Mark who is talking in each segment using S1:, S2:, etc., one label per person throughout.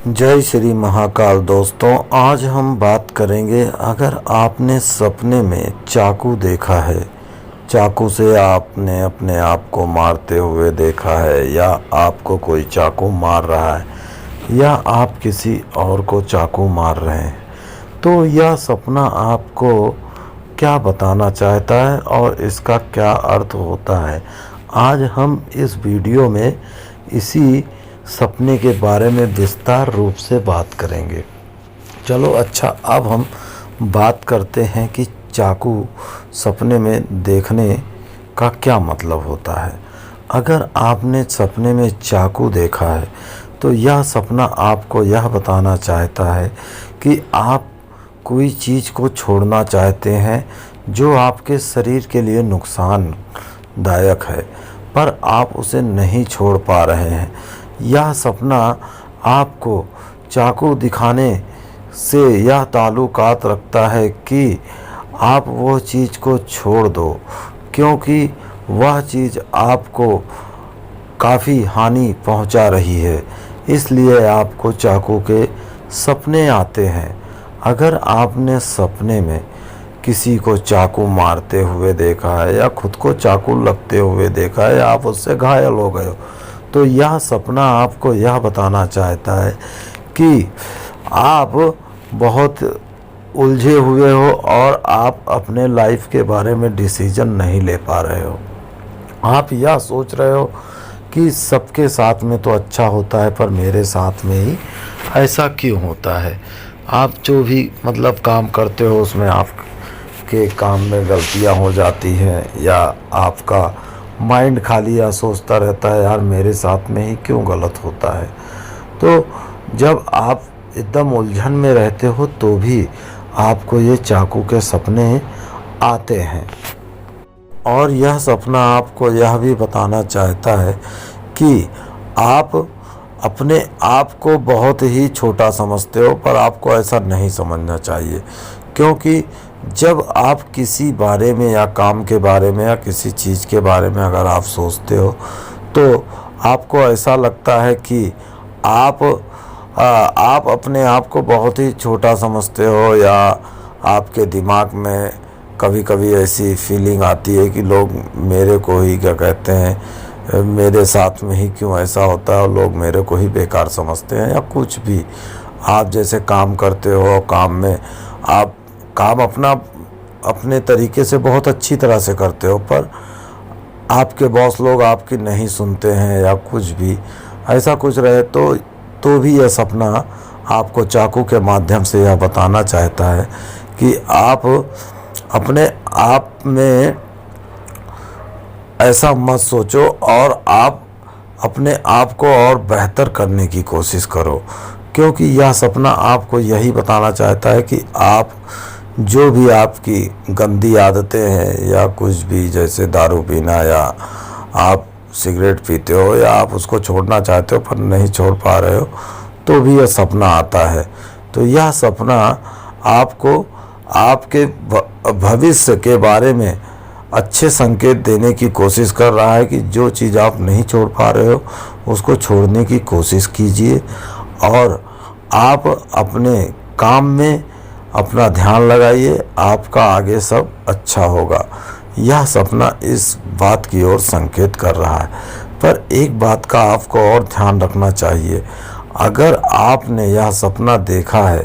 S1: जय श्री महाकाल। दोस्तों, आज हम बात करेंगे, अगर आपने सपने में चाकू देखा है, चाकू से आपने अपने आप को मारते हुए देखा है, या आपको कोई चाकू मार रहा है, या आप किसी और को चाकू मार रहे हैं, तो यह सपना आपको क्या बताना चाहता है और इसका क्या अर्थ होता है, आज हम इस वीडियो में इसी सपने के बारे में विस्तार रूप से बात करेंगे। चलो अच्छा, अब हम बात करते हैं कि चाकू सपने में देखने का क्या मतलब होता है। अगर आपने सपने में चाकू देखा है तो यह सपना आपको यह बताना चाहता है कि आप कोई चीज़ को छोड़ना चाहते हैं जो आपके शरीर के लिए नुकसानदायक है, पर आप उसे नहीं छोड़ पा रहे हैं। यह सपना आपको चाकू दिखाने से यह ताल्लुकात रखता है कि आप वो चीज़ को छोड़ दो, क्योंकि वह चीज़ आपको काफ़ी हानि पहुंचा रही है, इसलिए आपको चाकू के सपने आते हैं। अगर आपने सपने में किसी को चाकू मारते हुए देखा है, या खुद को चाकू लगते हुए देखा है, या आप उससे घायल हो गए हो, तो यह सपना आपको यह बताना चाहता है कि आप बहुत उलझे हुए हो और आप अपने लाइफ के बारे में डिसीजन नहीं ले पा रहे हो। आप यह सोच रहे हो कि सबके साथ में तो अच्छा होता है, पर मेरे साथ में ही ऐसा क्यों होता है। आप जो भी काम करते हो उसमें आपके काम में गलतियां हो जाती हैं, या आपका माइंड खाली या सोचता रहता है, यार मेरे साथ में ही क्यों गलत होता है। तो जब आप एकदम उलझन में रहते हो तो भी आपको ये चाकू के सपने आते हैं, और यह सपना आपको यह भी बताना चाहता है कि आप अपने आप को बहुत ही छोटा समझते हो, पर आपको ऐसा नहीं समझना चाहिए, क्योंकि जब आप किसी बारे में या काम के बारे में या किसी चीज़ के बारे में अगर आप सोचते हो तो आपको ऐसा लगता है कि आप अपने आप को बहुत ही छोटा समझते हो, या आपके दिमाग में कभी कभी ऐसी फीलिंग आती है कि लोग मेरे को ही क्या कहते हैं, मेरे साथ में ही क्यों ऐसा होता है, और लोग मेरे को ही बेकार समझते हैं, या कुछ भी। आप जैसे काम करते हो, काम में आप काम अपने तरीके से बहुत अच्छी तरह से करते हो, पर आपके बॉस लोग आपकी नहीं सुनते हैं, या कुछ भी ऐसा कुछ रहे तो भी यह सपना आपको चाकू के माध्यम से यह बताना चाहता है कि आप अपने आप में ऐसा मत सोचो, और आप अपने आप को और बेहतर करने की कोशिश करो, क्योंकि यह सपना आपको यही बताना चाहता है कि आप जो भी आपकी गंदी आदतें हैं, या कुछ भी जैसे दारू पीना, या आप सिगरेट पीते हो, या आप उसको छोड़ना चाहते हो पर नहीं छोड़ पा रहे हो, तो भी यह सपना आता है। तो यह सपना आपको आपके भविष्य के बारे में अच्छे संकेत देने की कोशिश कर रहा है कि जो चीज़ आप नहीं छोड़ पा रहे हो उसको छोड़ने की कोशिश कीजिए, और आप अपने काम में अपना ध्यान लगाइए, आपका आगे सब अच्छा होगा। यह सपना इस बात की ओर संकेत कर रहा है। पर एक बात का आपको और ध्यान रखना चाहिए, अगर आपने यह सपना देखा है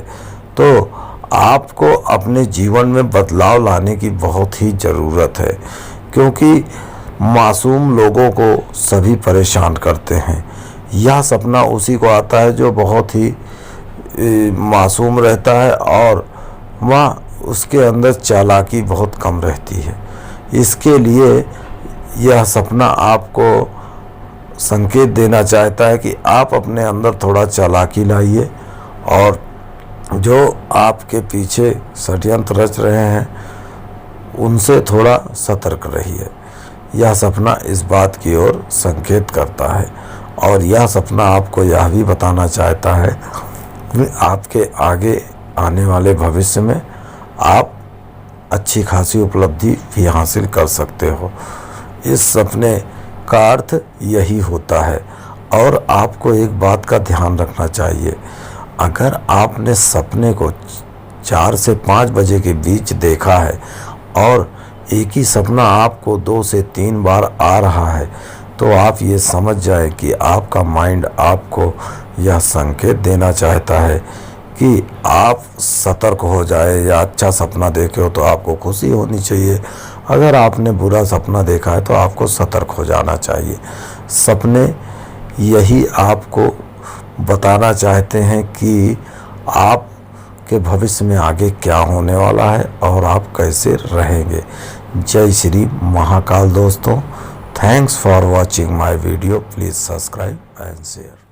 S1: तो आपको अपने जीवन में बदलाव लाने की बहुत ही ज़रूरत है, क्योंकि मासूम लोगों को सभी परेशान करते हैं। यह सपना उसी को आता है जो बहुत ही मासूम रहता है, और वह उसके अंदर चालाकी बहुत कम रहती है। इसके लिए यह सपना आपको संकेत देना चाहता है कि आप अपने अंदर थोड़ा चालाकी लाइए, और जो आपके पीछे षड्यंत्र रच रहे हैं उनसे थोड़ा सतर्क रहिए। यह सपना इस बात की ओर संकेत करता है, और यह सपना आपको यह भी बताना चाहता है कि आपके आगे आने वाले भविष्य में आप अच्छी खासी उपलब्धि भी हासिल कर सकते हो। इस सपने का अर्थ यही होता है, और आपको एक बात का ध्यान रखना चाहिए, अगर आपने सपने को 4 से 5 बजे के बीच देखा है और एक ही सपना आपको 2 से 3 बार आ रहा है, तो आप ये समझ जाए कि आपका माइंड आपको यह संकेत देना चाहता है कि आप सतर्क हो जाए। या अच्छा सपना देखे हो तो आपको खुशी होनी चाहिए, अगर आपने बुरा सपना देखा है तो आपको सतर्क हो जाना चाहिए। सपने यही आपको बताना चाहते हैं कि आप के भविष्य में आगे क्या होने वाला है और आप कैसे रहेंगे। जय श्री महाकाल दोस्तों। Thanks for watching my video. Please subscribe and share.